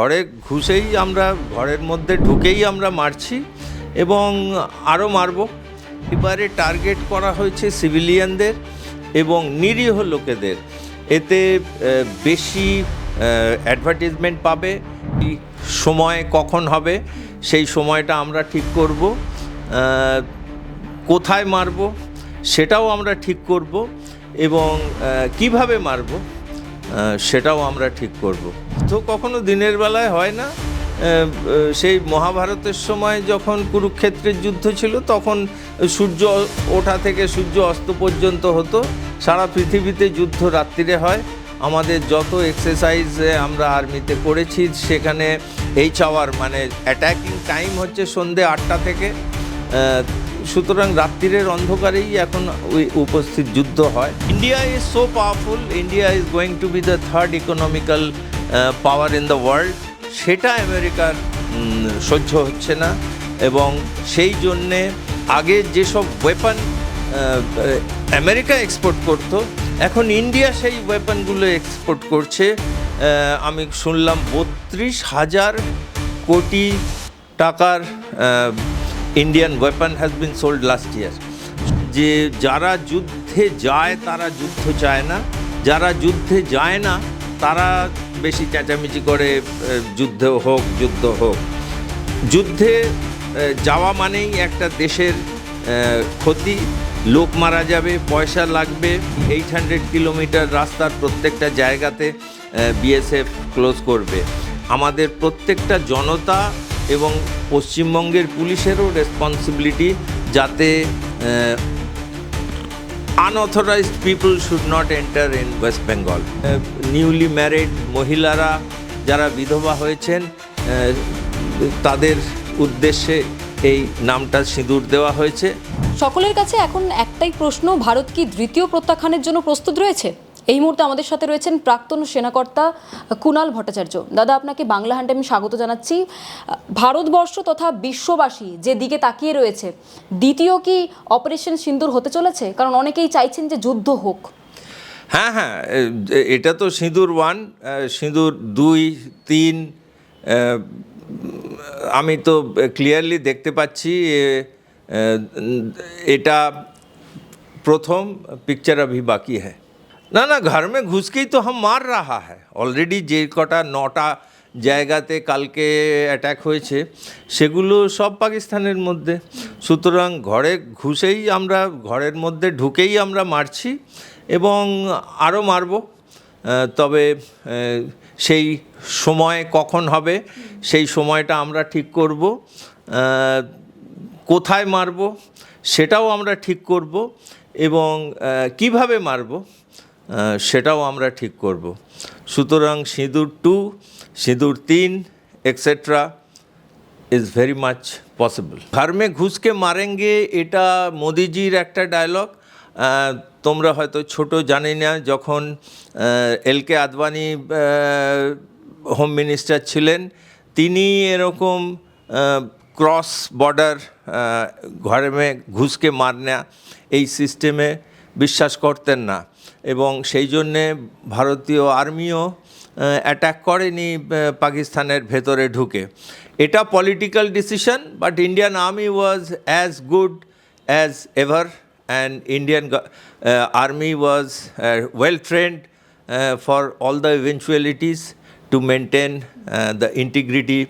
ঘরে ঘুষেই আমরা ঘরের মধ্যে ঢুকেই আমরা মারছি এবং আরও মারব। এবারে টার্গেট করা হয়েছে সিভিলিয়ানদের এবং নিরীহ লোকেদের। এতে বেশি অ্যাডভার্টাইজমেন্ট পাবে। সময় কখন হবে সেই সময়টা আমরা ঠিক করব, কোথায় মারব সেটাও আমরা ঠিক করব এবং কিভাবে মারব সেটাও আমরা ঠিক করব। তো কখনো দিনের বেলায় হয় না। সেই মহাভারতের সময় যখন কুরুক্ষেত্রের যুদ্ধ ছিল তখন সূর্য ওঠা থেকে সূর্য অস্ত পর্যন্ত হতো। সারা পৃথিবীতে যুদ্ধ রাত্রিরে হয়। আমাদের যত এক্সারসাইজ আমরা আর্মিতে করেছি সেখানে 8 আওয়ার মানে অ্যাটাকিং টাইম হচ্ছে সন্ধ্যে 8টা থেকে। সুতরাং রাত্রিরের অন্ধকারেই এখন ওই উপস্থিত যুদ্ধ হয়। India is so powerful, India is going to be the third economical power in the world. সেটা আমেরিকার সহ্য হচ্ছে না এবং সেই জন্যে আগে যেসব ওয়েপন আমেরিকা এক্সপোর্ট করতো এখন ইন্ডিয়া সেই ওয়েপনগুলো এক্সপোর্ট করছে। আমি শুনলাম 32,000 কোটি টাকার Indian weapon has been sold last year. যে যারা যুদ্ধে যায় তারা যুদ্ধ চায় না, যারা যুদ্ধে যায় না তারা বেশি চেঁচামেচি করে যুদ্ধ হোক যুদ্ধ হোক। যুদ্ধে যাওয়া মানেই একটা দেশের ক্ষতি, লোক মারা যাবে, পয়সা লাগবে। 800 কিলোমিটার রাস্তার প্রত্যেকটা জায়গাতে বিএসএফ ক্লোজ করবে। আমাদের প্রত্যেকটা জনতা এবং পশ্চিমবঙ্গের পুলিশেরও রেসপন্সিবিলিটি যাতে unauthorized people should not enter in West Bengal. Newly married মহিলারা যারা বিধবা হয়েছেন তাদের উদ্দেশ্যে এই নামটা সিঁদুর দেওয়া হয়েছে। সকলের কাছে এখন একটাই প্রশ্ন, ভারত কি দ্বিতীয় প্রত্যাখ্যানের জন্য প্রস্তুত রয়েছে? এই মুহূর্তে আমাদের সাথে রয়েছেন প্রাক্তন সেনাকর্তা কুণাল ভট্টাচার্য। দাদা, আপনাকে বাংলা হ্যান্ডে আমি স্বাগত জানাচ্ছি। ভারতবর্ষ তথা বিশ্ববাসী যে দিকে তাকিয়ে রয়েছে, দ্বিতীয় কি অপারেশন সিঁদুর হতে চলেছে? কারণ অনেকেই চাইছেন যে যুদ্ধ হোক। হ্যাঁ, এটা তো সিঁদুর 1, সিঁদুর 2, 3 আমি তো ক্লিয়ারলি দেখতে পাচ্ছি। এটা প্রথম, পিকচার अभी बाकी है। না ঘর মে ঘুসকেই তো হাম মার রাহা হ্যায়। অলরেডি যে কটা 9টা জায়গাতে কালকে অ্যাটাক হয়েছে সেগুলো সব পাকিস্তানের মধ্যে। সুতরাং ঘরে ঘুষেই আমরা ঘরের মধ্যে ঢুকেই আমরা মারছি এবং আরও মারব। তবে সেই সময় কখন হবে সেই সময়টা আমরা ঠিক করব, কোথায় মারব সেটাও আমরা ঠিক করব এবং কিভাবে মারব সেটাও আমরা ঠিক করব। সুতরাং সিঁদুর 2, সিঁদুর 3 etcetera is very much possible. ঘর মে ঘুষকে মারেঙ্গে এটা মোদিজির একটা ডায়লগ। তোমরা হয়তো ছোট জানি না, যখন এলকে আদবানি হোম মিনিস্টার ছিলেন তিনি এরকম ক্রস বর্ডার ঘরে মে ঘুষকে মারনা এই সিস্টেমে বিশ্বাস করতেন না এবং সেই জন্যে ভারতীয় আর্মিও অ্যাটাক করেনি পাকিস্তানের ভেতরে ঢুকে। এটা political decision, but Indian army was as good as ever and Indian army was well trained for all the eventualities to maintain the integrity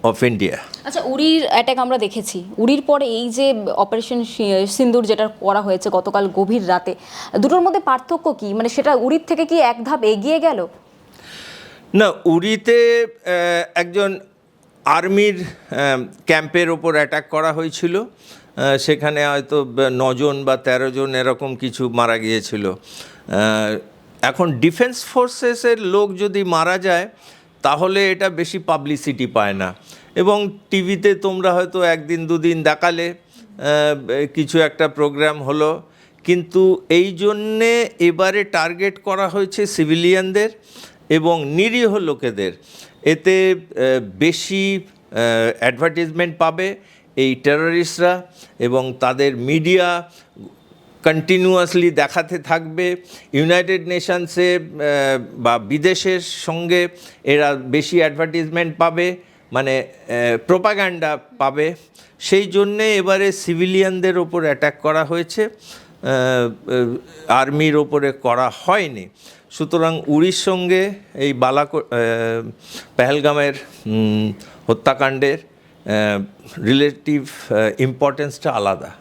of India. আচ্ছা, উরির অ্যাটাক আমরা দেখেছি। উরির পরে এই যে অপারেশন সিন্দুর যেটা করা হয়েছে গতকাল গভীর রাতে, দুটোর মধ্যে পার্থক্য কি? মানে সেটা উরির থেকে কি এক ধাপ এগিয়ে গেল? না, উরিতে একজন আর্মির ক্যাম্পের ওপর অ্যাটাক করা হয়েছিল। সেখানে হয়তো 9 জন বা 13 জন এরকম কিছু মারা গিয়েছিল। এখন ডিফেন্স ফোর্সেসের লোক যদি মারা যায় তাহলে এটা বেশি পাবলিসিটি পায় না এবং টিভিতে তোমরা হয়তো 1 দিন 2 দিন দেখালে কিছু একটা প্রোগ্রাম হলো, কিন্তু এই জন্যে এবারে টার্গেট করা হয়েছে সিভিলিয়ানদের এবং নিরীহ লোকেদের। এতে বেশি অ্যাডভার্টাইজমেন্ট পাবে এই টেররিস্টরা এবং তাদের মিডিয়া কন্টিনিউয়াসলি দেখাতে থাকবে, ইউনাইটেড নেশনসে বা বিদেশের সঙ্গে এরা বেশি অ্যাডভার্টিজমেন্ট পাবে, মানে প্রোপাগ্যান্ডা পাবে। সেই জন্যে এবারে সিভিলিয়ানদের ওপর অ্যাটাক করা হয়েছে, আর্মির ওপরে করা হয়নি। সুতরাং উরির সঙ্গে এই পেহেলগামের হত্যাকাণ্ডের রিলেটিভ ইম্পর্টেন্সটা আলাদা।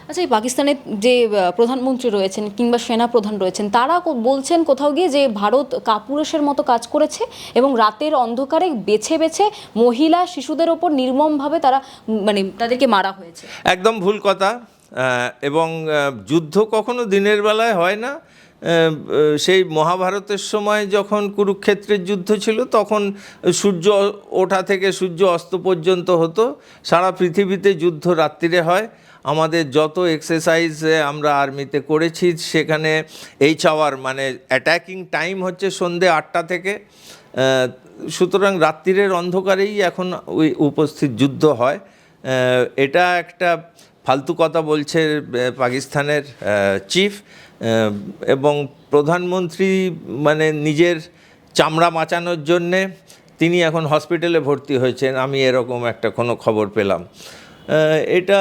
আচ্ছা, এই পাকিস্তানের যে প্রধানমন্ত্রী রয়েছেন কিংবা সেনা প্রধান রয়েছেন, তারা বলছেন কোথাও গিয়ে যে ভারত কাপুরুষের মতো কাজ করেছে এবং রাতের অন্ধকারে বেছে বেছে মহিলা শিশুদের ওপর নির্মমভাবে তারা মানে তাদেরকে মারা হয়েছে। একদম ভুল কথা। এবং যুদ্ধ কখনো দিনের বেলায় হয় না। সেই মহাভারতের সময় যখন কুরুক্ষেত্রের যুদ্ধ ছিল, তখন সূর্য ওঠা থেকে সূর্য অস্ত পর্যন্ত হতো। সারা পৃথিবীতে যুদ্ধ রাত্রিরে হয়। আমাদের যত এক্সারসাইজ আমরা আর্মিতে করেছি, সেখানে এইচ আওয়ার মানে অ্যাটাকিং টাইম হচ্ছে সন্ধ্যে 8টা থেকে। সুতরাং রাত্রিরের অন্ধকারেই এখন ওই উপস্থিত যুদ্ধ হয়। এটা একটা ফালতু কথা বলছে পাকিস্তানের চিফ, এবং প্রধানমন্ত্রী মানে নিজের চামড়া বাঁচানোর জন্যে তিনি এখন হসপিটালে ভর্তি হয়েছেন, আমি এরকম একটা কোনো খবর পেলাম। এটা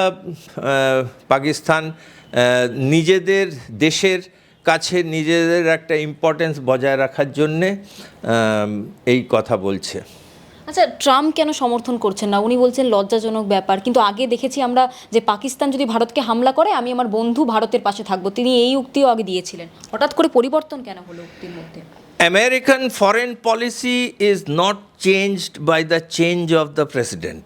পাকিস্তান নিজেদের দেশের কাছে নিজেদের একটা ইম্পর্টেন্স বজায় রাখার জন্যে এই কথা বলছে। আচ্ছা, ট্রাম্প কেন সমর্থন করছেন না? উনি বলছেন লজ্জাজনক ব্যাপার, কিন্তু আগে দেখেছি আমরা যে পাকিস্তান যদি ভারতকে হামলা করে আমি আমার বন্ধু ভারতের পাশে থাকবো, তিনি এই উক্তিও আগে দিয়েছিলেন। হঠাৎ করে পরিবর্তন কেন হলো উক্তির মধ্যে? American foreign policy is not changed by the change of the president.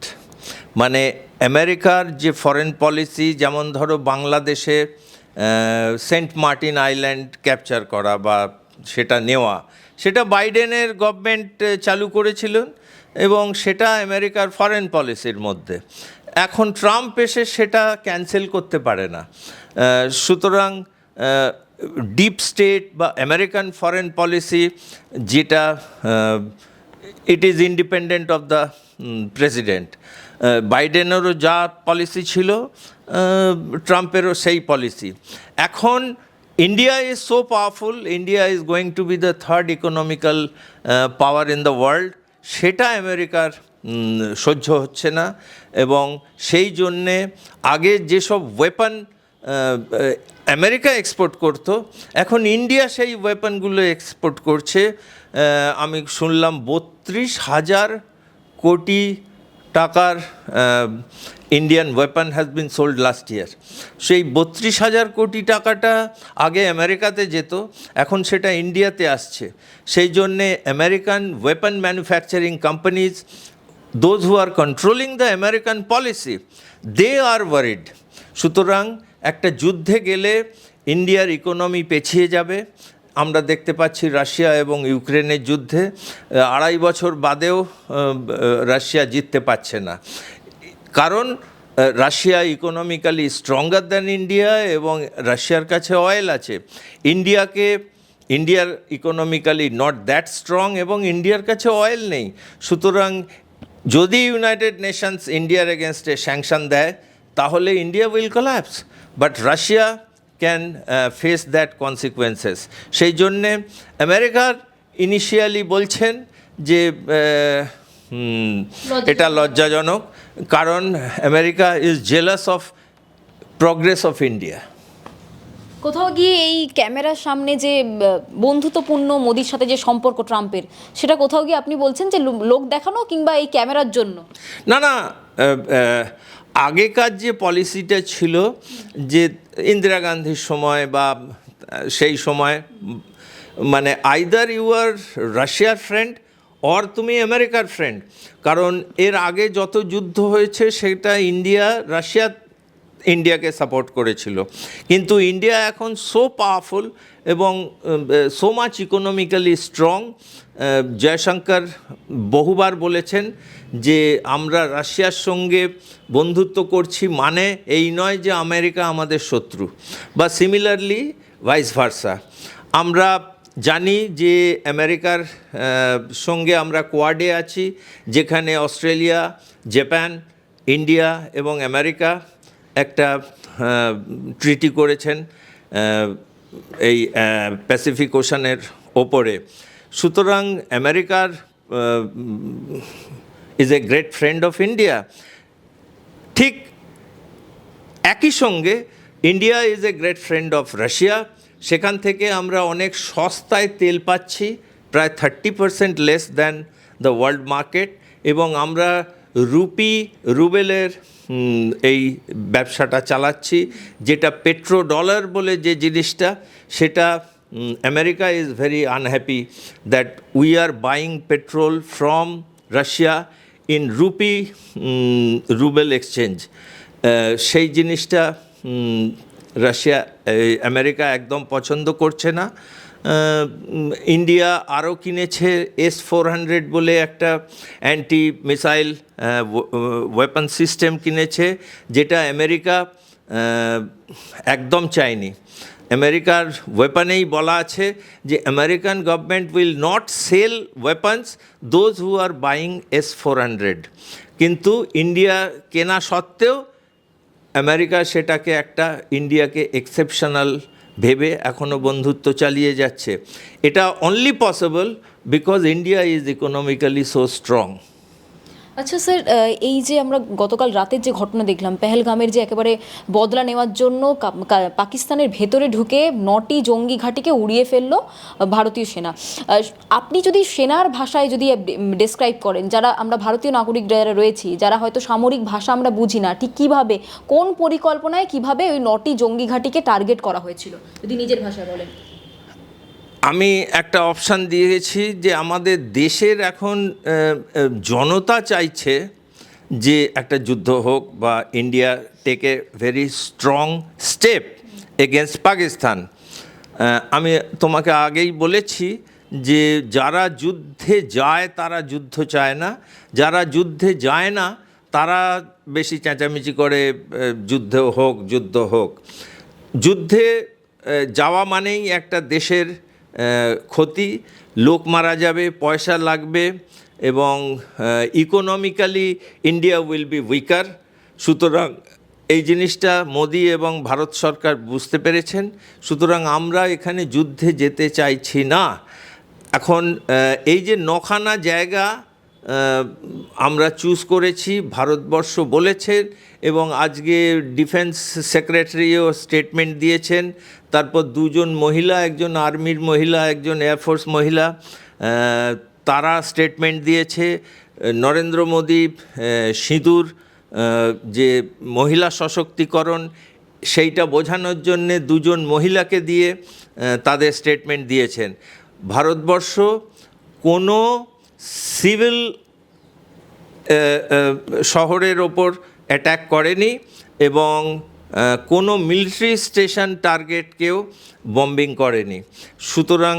মানে আমেরিকার যে ফরেন পলিসি, যেমন ধরো বাংলাদেশে সেন্ট মার্টিন আইল্যান্ড ক্যাপচার করা বা সেটা নেওয়া, সেটা বাইডেনের গভর্নমেন্ট চালু করেছিলেন এবং সেটা আমেরিকার ফরেন পলিসির মধ্যে। এখন ট্রাম্প এসে সেটা ক্যান্সেল করতে পারে না। সুতরাং ডিপ স্টেট বা আমেরিকান ফরেন পলিসি যেটা it is independent of the president. বাইডেনেরও যা পলিসি ছিল, ট্রাম্পেরও সেই পলিসি। এখন India is so powerful, India is going to be the third economical power in the world, সেটা আমেরিকার সহ্য হচ্ছে না। এবং সেই জন্যে আগে যেসব ওয়েপন আমেরিকা এক্সপোর্ট করতো, এখন ইন্ডিয়া সেই ওয়েপনগুলো এক্সপোর্ট করছে। আমি শুনলাম 32,000 কোটি টাকার Indian weapon has been sold last year. সেই 32,000 কোটি টাকাটা আগে আমেরিকাতে যেত, এখন সেটা ইন্ডিয়াতে আসছে। সেই জন্যে American weapon manufacturing companies, those who are controlling the American policy, they are worried. সুতরাং একটা যুদ্ধে গেলে ইন্ডিয়ার ইকোনমি পেছিয়ে যাবে। আমরা দেখতে পাচ্ছি রাশিয়া এবং ইউক্রেনের যুদ্ধে 2.5 বছর বাদেও রাশিয়া জিততে পারছে না, কারণ Russia economically stronger than India এবং রাশিয়ার কাছে অয়েল আছে। ইন্ডিয়ার ইকোনমিক্যালি নট দ্যাট স্ট্রং এবং ইন্ডিয়ার কাছে অয়েল নেই। সুতরাং যদি ইউনাইটেড নেশনস ইন্ডিয়ার এগেনস্টে স্যাংশন দেয়, তাহলে India will collapse, but Russia can face that consequences. সেই জন্যে আমেরিকার ইনিশিয়ালি বলছেন যে এটা লজ্জাজনক, কারণ America is jealous of progress of India. কোথাও গিয়ে এই ক্যামেরার সামনে যে বন্ধুত্বপূর্ণ মোদির সাথে যে সম্পর্ক ট্রাম্পের, সেটা কোথাও গিয়ে আপনি বলছেন যে লোক দেখানো কিংবা এই ক্যামেরার জন্য? না, আগেকার যে পলিসিটা ছিল, যে ইন্দিরা গান্ধীর সময় বা সেই সময়, মানে আইদার ইউ আর রাশিয়ার ফ্রেন্ড অর তুমি আমেরিকার ফ্রেন্ড। কারণ এর আগে যত যুদ্ধ হয়েছে সেটা ইন্ডিয়াকে সাপোর্ট করেছিল, কিন্তু ইন্ডিয়া এখন সো পাওয়ারফুল এবং so much economically strong. Jaishankar বহুবার বলেছেন যে আমরা রাশিয়ার সঙ্গে বন্ধুত্ব করছি, মানে এই নয় যে আমেরিকা আমাদের শত্রু, বা সিমিলারলি ভাইস ভার্সা। আমরা জানি যে আমেরিকার সঙ্গে আমরা কোয়াডে আছি, যেখানে অস্ট্রেলিয়া, জাপান, ইন্ডিয়া এবং আমেরিকা একটা ট্রিটি করেছেন এই প্যাসিফিক ওশানের ওপরে। সুতরাং আমেরিকার is a great friend of India. ঠিক একই সঙ্গে India is a great friend of Russia. সেখান থেকে আমরা অনেক সস্তায় তেল পাচ্ছি, প্রায় 30% less than the world market, এবং আমরা রুবেলের এই ব্যবসাটা চালাচ্ছি, যেটা পেট্রো ডলার বলে যে জিনিসটা, সেটা America is very unhappy that we are buying petrol from Russia in Rubel exchange. সেই জিনিসটা রাশিয়া আমেরিকা একদম পছন্দ করছে না। ইন্ডিয়া আরও কিনেছে S-400 বলে একটা অ্যান্টি মিসাইল ওয়েপন সিস্টেম কিনেছে, যেটা আমেরিকা একদম চায়নি। আমেরিকার ওয়েপনেই বলা আছে যে American government will not sell weapons those who are buying S-400, কিন্তু ইন্ডিয়া কেনা সত্ত্বেও আমেরিকা সেটাকে একটা ইন্ডিয়াকে এক্সেপশনাল ভেবে এখনও বন্ধুত্ব চালিয়ে যাচ্ছে। এটা only possible because India is economically so strong. আচ্ছা স্যার, এই যে আমরা গতকাল রাতের যে ঘটনা দেখলাম, পেহেলগামের যে একেবারে বদলা নেওয়ার জন্য পাকিস্তানের ভেতরে ঢুকে 9টি জঙ্গি ঘাঁটিকে উড়িয়ে ফেললো ভারতীয় সেনা। আপনি যদি সেনার ভাষায় যদি ডেসক্রাইব করেন, যারা আমরা ভারতীয় নাগরিক যারা রয়েছি, যারা হয়তো সামরিক ভাষা আমরা বুঝি না, ঠিক কীভাবে, কোন পরিকল্পনায় কিভাবে ওই 9টি জঙ্গি ঘাঁটিকে টার্গেট করা হয়েছিল, যদি নিজের ভাষায় বলেন। আমি একটা অপশান দিয়েছি যে আমাদের দেশের এখন জনতা চাইছে যে একটা যুদ্ধ হোক, বা India take a very strong step against Pakistan. আমি তোমাকে আগেই বলেছি যে যারা যুদ্ধে যায় তারা যুদ্ধ চায় না, যারা যুদ্ধে যায় না তারা বেশি চেঁচামেচি করে যুদ্ধ হোক। যুদ্ধে যাওয়া মানেই একটা দেশের ক্ষতি, লোক মারা যাবে, পয়সা লাগবে, এবং economically India will be weaker. সুতরাং এই জিনিসটা মোদি এবং ভারত সরকার বুঝতে পেরেছেন। সুতরাং আমরা এখানে যুদ্ধে যেতে চাইছি না। এখন এই যে 9খানা জায়গা আমরা চুজ করেছি, ভারতবর্ষ বলেছেন, এবং আজকে ডিফেন্স সেক্রেটারিও স্টেটমেন্ট দিয়েছেন। তারপর 2 জন মহিলা, একজন আর্মির মহিলা, একজন এয়ারফোর্স মহিলা, তারা স্টেটমেন্ট দিয়েছে। নরেন্দ্র মোদী সিঁদুর, যে মহিলা সশক্তিকরণ, সেইটা বোঝানোর জন্যে 2 জন মহিলাকে দিয়ে তাদের স্টেটমেন্ট দিয়েছেন। ভারতবর্ষ কোনো সিভিল শহরের ওপর অ্যাটাক করেনি, এবং কোনো মিলিটারি স্টেশন টার্গেটকেও বম্বিং করেনি। সুতরাং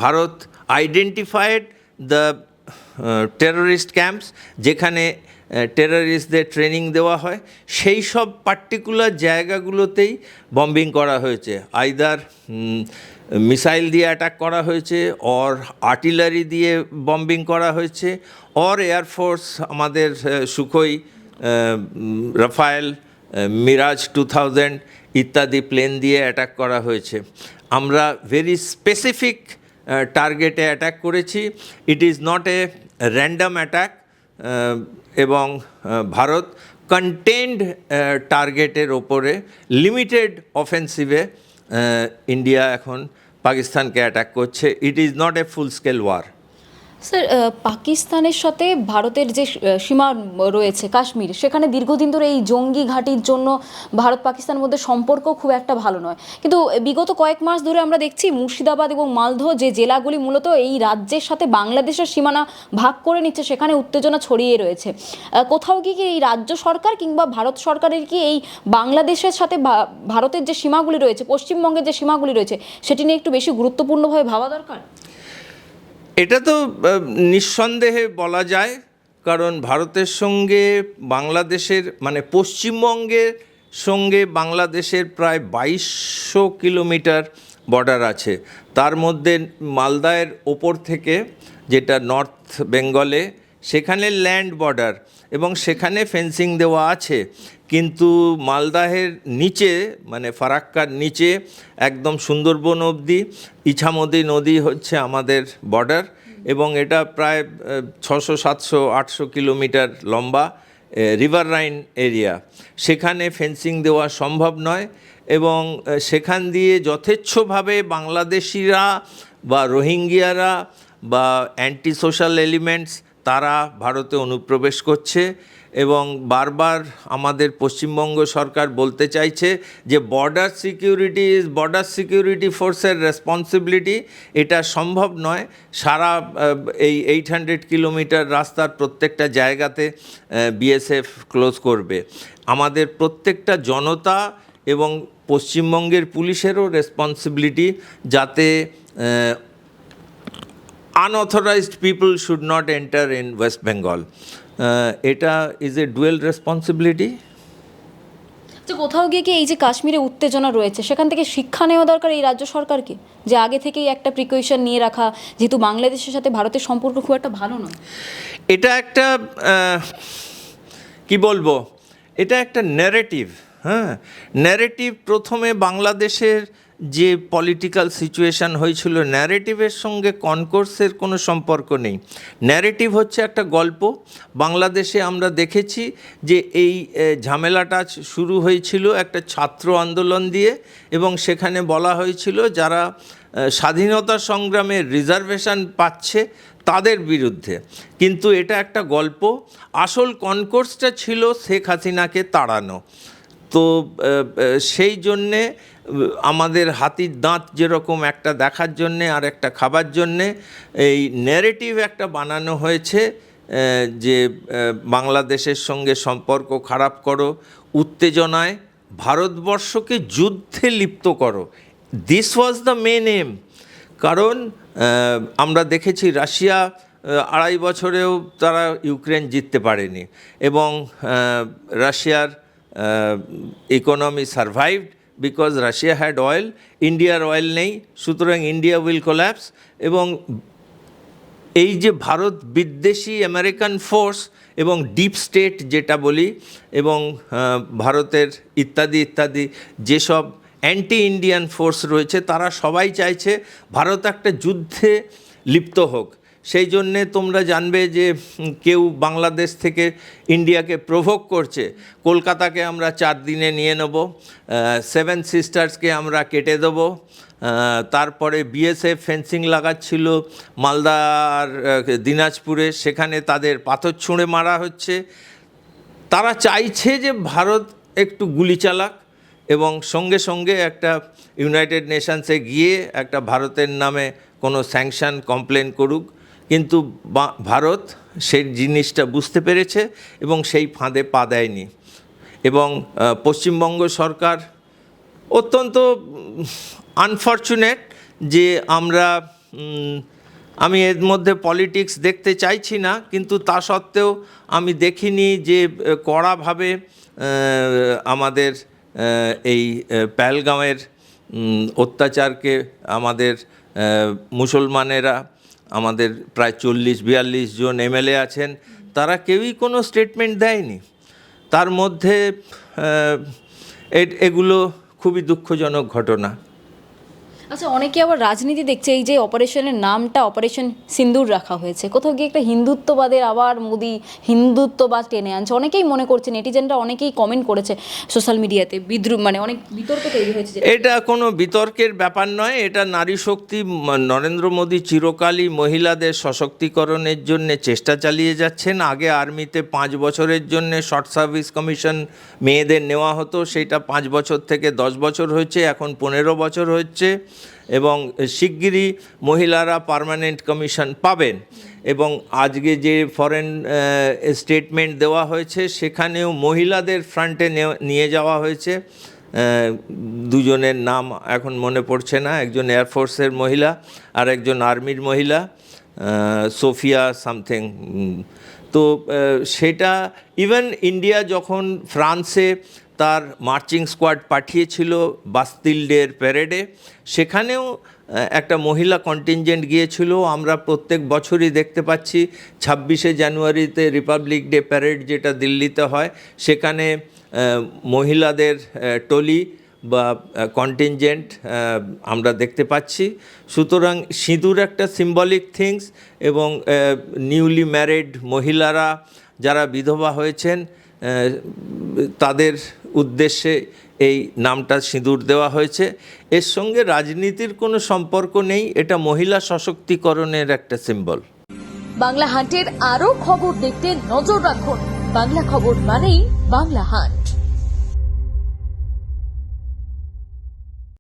Bharat identified the terrorist camps, যেখানে টেররিস্টদের ট্রেনিং দেওয়া হয়, সেই সব পার্টিকুলার জায়গাগুলোতেই বম্বিং করা হয়েছে। আইদার মিসাইল দিয়ে অ্যাটাক করা হয়েছে, অর আর্টিলারি দিয়ে বম্বিং করা হয়েছে, অর এয়ারফোর্স আমাদের সুখোই, রাফায়েল, মিরাজ 2000 ইত্যাদি প্লেন দিয়ে অ্যাটাক করা হয়েছে। আমরা ভেরি স্পেসিফিক টার্গেটে অ্যাটাক করেছি। ইট is not A random attack, এবং ভারত কন্টেন্ড টার্গেটের ওপরে লিমিটেড অফেন্সিভে ইন্ডিয়া এখন পাকিস্তানকে অ্যাটাক করছে। It is not a full scale war. Sir, পাকিস্তানের সাথে ভারতের যে সীমা রয়েছে কাশ্মীর, সেখানে দীর্ঘদিন ধরে এই জঙ্গি ঘাঁটির জন্য ভারত পাকিস্তানের মধ্যে সম্পর্ক খুব একটা ভালো নয়, কিন্তু বিগত কয়েক মাস ধরে আমরা দেখছি মুর্শিদাবাদ এবং মালদহ যে জেলাগুলি মূলত এই রাজ্যের সাথে বাংলাদেশের সীমানা ভাগ করে নিচ্ছে, সেখানে উত্তেজনা ছড়িয়ে রয়েছে। কোথাও কি এই রাজ্য সরকার কিংবা ভারত সরকারের কি এই বাংলাদেশের সাথে ভারতের যে সীমাগুলি রয়েছে, পশ্চিমবঙ্গের যে সীমাগুলি রয়েছে, সেটি নিয়ে একটু বেশি গুরুত্বপূর্ণভাবে ভাবা দরকার? এটা তো নিঃসন্দেহে বলা যায়, কারণ ভারতের সঙ্গে বাংলাদেশের, মানে পশ্চিমবঙ্গের সঙ্গে বাংলাদেশের প্রায় 2200 কিলোমিটার বর্ডার আছে। তার মধ্যে মালদায়ের ওপর থেকে, যেটা নর্থ বেঙ্গলে, সেখানে ল্যান্ড বর্ডার এবং সেখানে ফেন্সিং দেওয়া আছে, কিন্তু মালদাহের নিচে মানে ফারাক্কার নিচে একদম সুন্দরবন অবধি ইছামতি নদী হচ্ছে আমাদের বর্ডার, এবং এটা প্রায় 600, 700, 800 কিলোমিটার লম্বা রিভার রাইন এরিয়া। সেখানে ফেন্সিং দেওয়া সম্ভব নয়, এবং সেখান দিয়ে যথেচ্ছভাবে বাংলাদেশিরা বা রোহিঙ্গিয়ারা বা অ্যান্টি সোশ্যাল এলিমেন্টস তারা ভারতে অনুপ্রবেশ করছে। এবং বারবার আমাদের পশ্চিমবঙ্গ সরকার বলতে চাইছে যে border security is border security ফোর্সের রেসপন্সিবিলিটি। এটা সম্ভব নয়। সারা এই 800 কিলোমিটার রাস্তার প্রত্যেকটা জায়গাতে বিএসএফ ক্লোজ করবে। আমাদের প্রত্যেকটা জনতা এবং পশ্চিমবঙ্গের পুলিশেরও রেসপন্সিবিলিটি যাতে unauthorized people should not enter in West Bengal. এটা ইজ এ ডুয়েল রেসপন্সিবিলিটি। তো কোথাও গিয়ে কি এই যে কাশ্মীরে উত্তেজনা রয়েছে সেখান থেকে শিক্ষা নেওয়া দরকার এই রাজ্য সরকারকে, যে আগে থেকেই একটা প্রিকশন নিয়ে রাখা, যেহেতু বাংলাদেশের সাথে ভারতের সম্পর্ক খুব একটা ভালো নয়। এটা একটা কি বলবো, এটা একটা ন্যারেটিভ। হ্যাঁ, ন্যারেটিভ প্রথমে বাংলাদেশের যে পলিটিক্যাল সিচুয়েশান হয়েছিল, ন্যারেটিভের সঙ্গে কনকোর্সের কোনো সম্পর্ক নেই। ন্যারেটিভ হচ্ছে একটা গল্প। বাংলাদেশে আমরা দেখেছি যে এই ঝামেলাটা শুরু হয়েছিল একটা ছাত্র আন্দোলন দিয়ে, এবং সেখানে বলা হয়েছিল যারা স্বাধীনতা সংগ্রামে রিজার্ভেশন পাচ্ছে তাদের বিরুদ্ধে, কিন্তু এটা একটা গল্প। আসল কনকোর্সটা ছিল শেখ হাসিনাকে তাড়ানো। তো সেই জন্যে আমাদের হাতির দাঁত যেরকম একটা দেখার জন্যে আর একটা খাবার জন্যে এই ন্যারেটিভ একটা বানানো হয়েছে যে বাংলাদেশের সঙ্গে সম্পর্ক খারাপ করো, উত্তেজনায় ভারতবর্ষকে যুদ্ধে লিপ্ত করো। This was the main aim. কারণ আমরা দেখেছি রাশিয়া 2.5 বছরেও তারা ইউক্রেন জিততে পারেনি, এবং রাশিয়ার economy সারভাইভড because Russia had oil, ইন্ডিয়ার অয়েল নেই, সুতরাং ইন্ডিয়া উইল কোল্যাপস। এবং এই যে ভারত বিদ্বেষী আমেরিকান ফোর্স এবং ডিপ স্টেট যেটা বলি, এবং ভারতের ইত্যাদি ইত্যাদি যেসব অ্যান্টি ইন্ডিয়ান ফোর্স রয়েছে, তারা সবাই চাইছে ভারত একটা যুদ্ধে লিপ্ত হোক। সেই জন্যে তোমরা জানবে যে কেউ বাংলাদেশ থেকে ইন্ডিয়াকে প্রভোক করছে, কলকাতাকে আমরা 4 দিনে নিয়ে নেব, 7 সিস্টার্সকে আমরা কেটে দেবো, তারপরে বিএসএফ ফেন্সিং লাগাচ্ছিল মালদা আর দিনাজপুরে, সেখানে তাদের পাথর ছুঁড়ে মারা হচ্ছে। তারা চাইছে যে ভারত একটু গুলি চালাক এবং সঙ্গে সঙ্গে একটা ইউনাইটেড নেশনসে গিয়ে একটা ভারতের নামে কোনো স্যাংশন কমপ্লেন করুক, কিন্তু ভারত সেই জিনিসটা বুঝতে পেরেছে এবং সেই ফাঁদে পা দেয়নি। এবং পশ্চিমবঙ্গ সরকার অত্যন্ত আনফর্চুনেট যে আমি এর মধ্যে পলিটিক্স দেখতে চাইছি না, কিন্তু তা সত্ত্বেও আমি দেখিনি যে কড়াভাবে আমাদের এই পেহেলগাঁওয়ের অত্যাচারকে আমাদের মুসলমানেরা, আমাদের প্রায় 40-42 জন এমএলএ আছেন, তারা কেউই কোনো স্টেটমেন্ট দেয়নি। তার মধ্যে এগুলো খুবই দুঃখজনক ঘটনা। আচ্ছা, অনেকে আবার রাজনীতি দেখছে, এই যে অপারেশনের নামটা অপারেশন সিন্দুর রাখা হয়েছে, কোথাও গিয়ে একটা হিন্দুত্ববাদের আবার মোদি হিন্দুত্ববাদ টেনে আনছে, অনেকেই মনে করছে, নেটিজেনরা অনেকেই কমেন্ট করেছে সোশ্যাল মিডিয়াতে, বিদ্রুপ মানে অনেক বিতর্ক তৈরি হয়েছে। এটা কোনো বিতর্কের ব্যাপার নয়, এটা নারী শক্তি। নরেন্দ্র মোদী চিরকালই মহিলাদের সশক্তিকরণের জন্য চেষ্টা চালিয়ে যাচ্ছেন। আগে আর্মিতে 5 বছরের জন্য শর্ট সার্ভিস কমিশন মেয়েদের নেওয়া হতো, সেটা 5 বছর থেকে 10 বছর হয়েছে, এখন 15 বছর হচ্ছে, এবং শিগগিরই মহিলারা পার্মানেন্ট কমিশন পাবেন। এবং আজকে যে ফরেন স্টেটমেন্ট দেওয়া হয়েছে সেখানেও মহিলাদের ফ্রন্টে নিয়ে যাওয়া হয়েছে। 2 জনের নাম এখন মনে পড়ছে না, একজন এয়ারফোর্সের মহিলা আর একজন আর্মির মহিলা, সোফিয়া সামথিং। তো সেটা ইভেন ইন্ডিয়া যখন ফ্রান্সে তার মার্চিং স্কোয়াড পাঠিয়েছিল বাস্তিল ডের প্যারেডে, সেখানেও একটা মহিলা কন্টিনজেন্ট গিয়েছিল। আমরা প্রত্যেক বছরই দেখতে পাচ্ছি 26শে জানুয়ারিতে রিপাবলিক ডে প্যারেড যেটা দিল্লিতে হয়, সেখানে মহিলাদের টলি বা কন্টিনজেন্ট আমরা দেখতে পাচ্ছি। সুতরাং সিঁদুর একটা সিম্বলিক থিংস, এবং নিউলি ম্যারিড মহিলারা যারা বিধবা হয়েছেন তাদের উদ্দেশ্যে এই নামটা সিঁদুর দেওয়া হয়েছে। এর সঙ্গে রাজনীতির কোনো সম্পর্ক নেই, এটা মহিলা সশক্তিকরণের একটা সিম্বল। বাংলা হান্টের আরো খবর দেখতে নজর রাখুন। বাংলা খবর মানেই বাংলা হান্ট।